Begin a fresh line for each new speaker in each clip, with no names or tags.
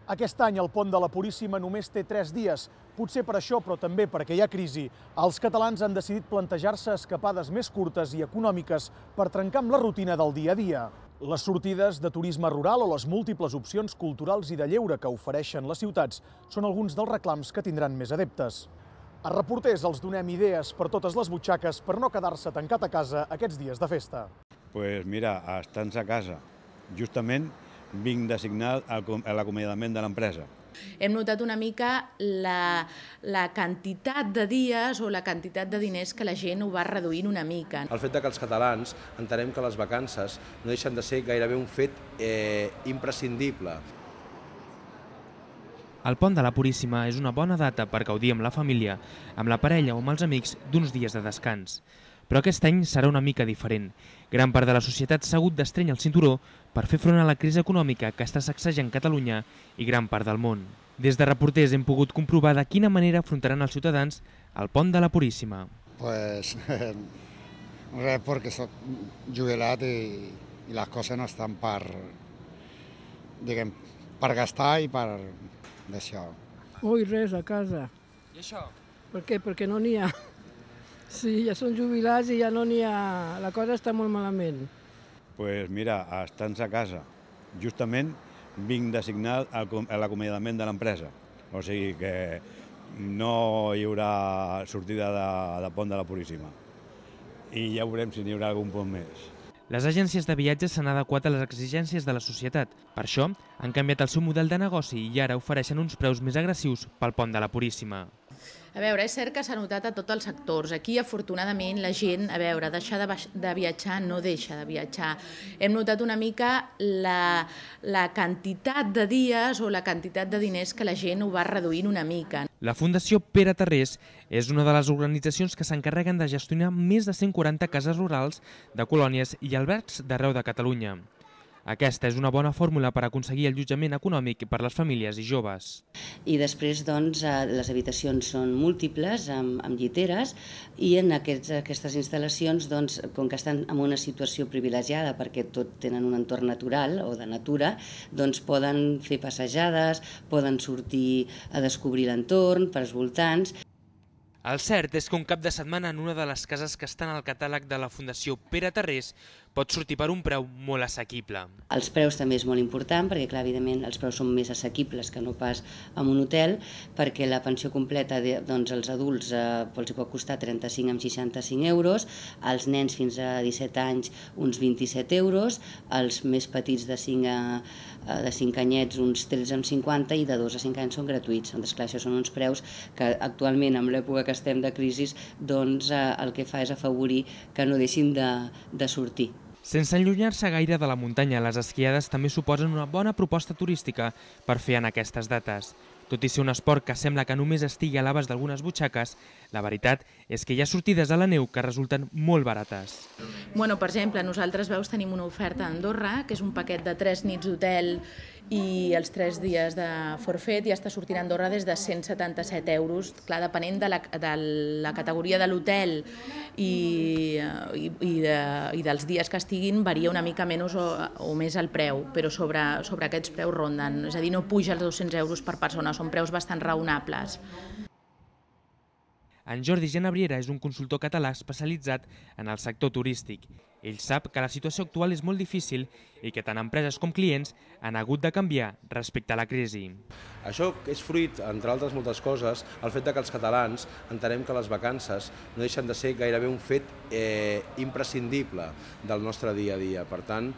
Aquest any el pont de la Puríssima només té 3 dies. Potser per això, però també perquè hi ha crisi, els catalans han decidit plantejar-se escapades més curtes i econòmiques per trencar amb la rutina del dia a dia. Les sortides de turisme rural o les múltiples opcions culturals i de lleure que ofereixen les ciutats són alguns dels reclams que tindran més adeptes. A reporters els donem idees per totes les butxaques per no quedar-se tancat a casa aquests dies de festa.
Pues mira, estant a casa. Justament vinc de signar l'acomiadament de l'empresa.
Hem notat una mica la quantitat de dies o la quantitat de diners que la gent ho va reduint una mica.
El fet que els catalans entenem que les vacances no deixen de ser gairebé un fet imprescindible.
El pont de la Puríssima és una bona data per gaudir amb la família, amb la parella o amb els amics d'uns dies de descans. Però aquest any serà una mica diferent. Gran part de la societat s'ha hagut d'estrènyer el cinturó per fer front a la crisi econòmica que està sacsejant Catalunya i gran part del món. Des de reporters hem pogut comprovar de quina manera afrontaran els ciutadans el pont de la Puríssima.
Pues res, perquè soc jubilat i les coses no estan per gastar i per d'això.
Ui, res, a casa.
I això?
Per què? Perquè no n'hi ha. Sí, ja són jubilats i ja no n'hi ha. La cosa està molt malament.
Pues mira, estant a casa. Justament vinc de signar l'acomiadament de l'empresa. O sigui que no hi haurà sortida de pont de la Puríssima. I ja veurem si n'hi haurà algun pont més.
Les agències de viatges s'han adequat a les exigències de la societat. Per això, han canviat el seu model de negoci i ara ofereixen uns preus més agressius pel pont de la Puríssima.
A veure, és cert que s'ha notat a tots els sectors. Aquí, afortunadament, la gent, deixar de viatjar no deixa de viatjar. Hem notat una mica la quantitat de dies o la quantitat de diners que la gent ho va reduint una mica.
La Fundació Pere Tarrés és una de les organitzacions que s'encarreguen de gestionar més de 140 cases rurals de colònies i albergs d'arreu de Catalunya. Aquesta és una bona fórmula per aconseguir allotjament econòmic per a les famílies i joves.
I després, doncs, les habitacions són múltiples, amb lliteres, i en aquestes instal·lacions, doncs, com que estan en una situació privilegiada perquè tot tenen un entorn natural o de natura, doncs poden fer passejades, poden sortir a descobrir l'entorn per als voltants.
El cert és que un cap de setmana en una de les cases que estan al catàleg de la Fundació Pere Tarrés pot sortir per un preu molt assequible.
Els preus també és molt important perquè, clar, evidentment, els preus són més assequibles que no pas en un hotel, perquè la pensió completa, doncs, als adults els pot costar 35 amb 65 euros, als nens fins a 17 anys uns 27 euros, als més petits de 5 anyets uns 13 amb 50 i de 2 a 5 anys són gratuïts. Doncs, clar, això són uns preus que actualment, en l'època que estem de crisi, doncs el que fa és afavorir que no deixin de sortir.
Sense allunyar-se gaire de la muntanya, les esquiades també suposen una bona proposta turística per fer en aquestes dates. Tot i ser un esport que sembla que només estigui a l'abast d'algunes butxaques, la veritat és que hi ha sortides a la neu que resulten molt barates.
Per exemple, nosaltres tenim una oferta a Andorra, que és un paquet de 3 nits d'hotel i els 3 dies de forfet, i està sortint a Andorra des de 177 euros. Clar, depenent de la categoria de l'hotel i dels dies que estiguin, varia una mica menys o més el preu, però sobre aquests preus ronden. És a dir, no puja els 200 euros per persona, són preus bastant raonables.
En Jordi Genebriera és un consultor català especialitzat en el sector turístic. Ell sap que la situació actual és molt difícil i que tant empreses com clients han hagut de canviar respecte a la crisi.
Això és fruit, entre altres moltes coses, el fet que els catalans entenem que les vacances no deixen de ser gairebé un fet imprescindible del nostre dia a dia. Per tant,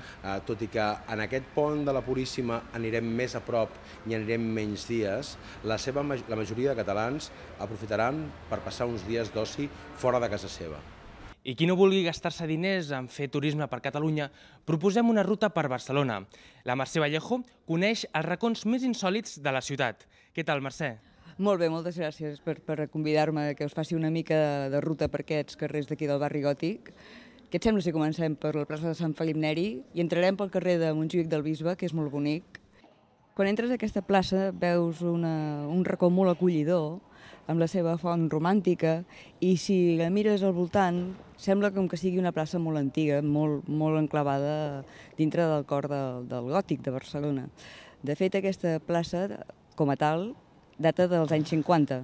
tot i que en aquest pont de la Puríssima anirem més a prop i anirem menys dies, la majoria de catalans aprofitaran per passar uns dies d'oci fora de casa seva.
I qui no vulgui gastar-se diners en fer turisme per Catalunya, proposem una ruta per Barcelona. La Mercè Vallejo coneix els racons més insòlits de la ciutat. Què tal, Mercè?
Molt bé, moltes gràcies per convidar-me que us faci una mica de ruta per aquests carrers d'aquí del barri gòtic. Què et sembla si comencem per la plaça de Sant Felip Neri i entrarem pel carrer de Montjuïc del Bisbe, que és molt bonic? Quan entres a aquesta plaça veus un racó molt acollidor, amb la seva font romàntica, i si la mires al voltant sembla com que sigui una plaça molt antiga, molt enclavada dintre del cor del gòtic de Barcelona. De fet, aquesta plaça, com a tal, data dels anys 50.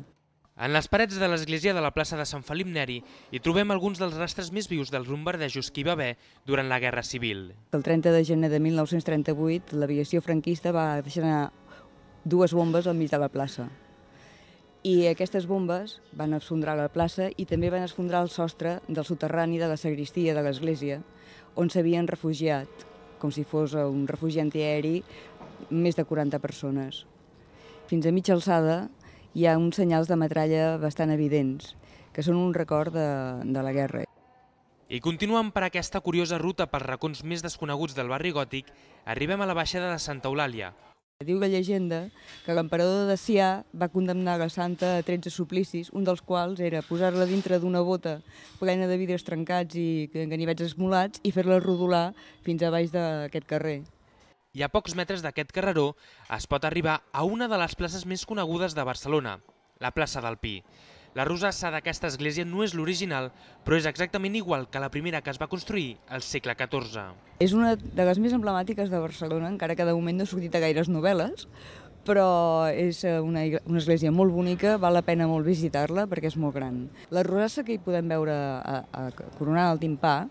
En les parets de l'església de la plaça de Sant Felip Neri hi trobem alguns dels rastres més vius dels bombardejos que hi va haver durant la Guerra Civil.
El 30 de gener de 1938, l'aviació franquista va deixar anar 2 bombes al mig de la plaça. I aquestes bombes van esfondrar la plaça i també van esfondrar el sostre del soterrani de la sagristia de l'església, on s'havien refugiat, com si fos un refugi antiaeri, més de 40 persones. Fins a mitja alçada hi ha uns senyals de metralla bastant evidents, que són un record de la guerra.
I continuant per aquesta curiosa ruta pels racons més desconeguts del barri gòtic, arribem a la baixada de Santa Eulàlia.
Diu la llegenda que l'emperador de Dacià va condemnar la santa a 13 suplicis, un dels quals era posar-la dintre d'una bota plena de vidres trencats i ganivets esmolats i fer-la rodolar fins a baix d'aquest carrer.
I a pocs metres d'aquest carreró es pot arribar a una de les places més conegudes de Barcelona, la plaça del Pi. La rosassa d'aquesta església no és l'original, però és exactament igual que la primera que es va construir al segle XIV.
És una de les més emblemàtiques de Barcelona, encara que de moment no ha sortit a gaires novel·les, però és una església molt bonica, val la pena molt visitar-la perquè és molt gran. La rosassa que hi podem veure coronant el timpà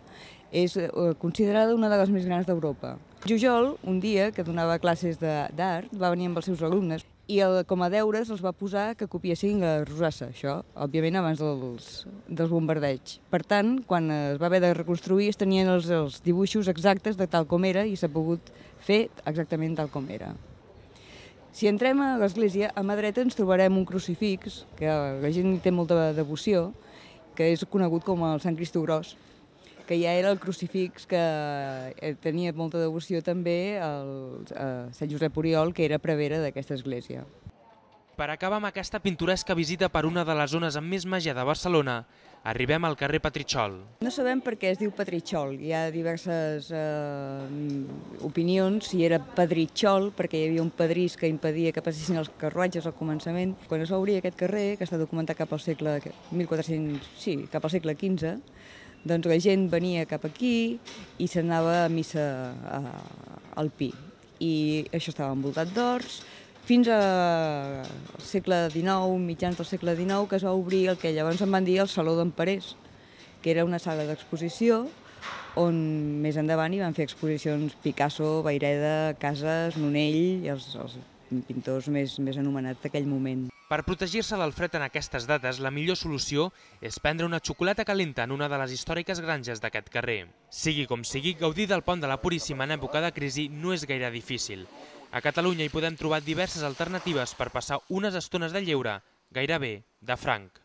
és considerada una de les més grans d'Europa. Jujol, un dia que donava classes d'art, va venir amb els seus alumnes i com a deures els va posar que copiessin la rosassa, això, òbviament, abans dels bombardeigs. Per tant, quan es va haver de reconstruir, es tenien els dibuixos exactes de tal com era i s'ha pogut fer exactament tal com era. Si entrem a l'església, a mà dreta ens trobarem un crucifix, que la gent hi té molta devoció, que és conegut com el Sant Cristó Gros, que ja era el crucifix que tenia molta devoció també el Sant Josep Oriol, que era prevere d'aquesta església.
Per acabar amb aquesta pintoresca visita per una de les zones amb més màgia de Barcelona, arribem al carrer Petritxol.
No sabem per què es diu Petritxol. Hi ha diverses opinions, si era Pedritxol, perquè hi havia un pedrís que impedia que passessin els carruatges al començament. Quan es va obrir aquest carrer, que està documentat cap al segle XV, doncs la gent venia cap aquí i s'anava a missa al Pi. I això estava envoltat d'horts, fins al segle XIX, mitjans del segle XIX, que es va obrir el que llavors en van dir el Saló d'en Parés, que era una sala d'exposició on més endavant hi van fer exposicions Picasso, Vayreda, Casas, Nonell, els pintors més anomenats d'aquell moment.
Per protegir-se del fred en aquestes dates, la millor solució és prendre una xocolata calenta en una de les històriques granges d'aquest carrer. Sigui com sigui, gaudir del Pont de la Puríssima en època de crisi no és gaire difícil. A Catalunya hi podem trobar diverses alternatives per passar unes estones de lleure gairebé de franc.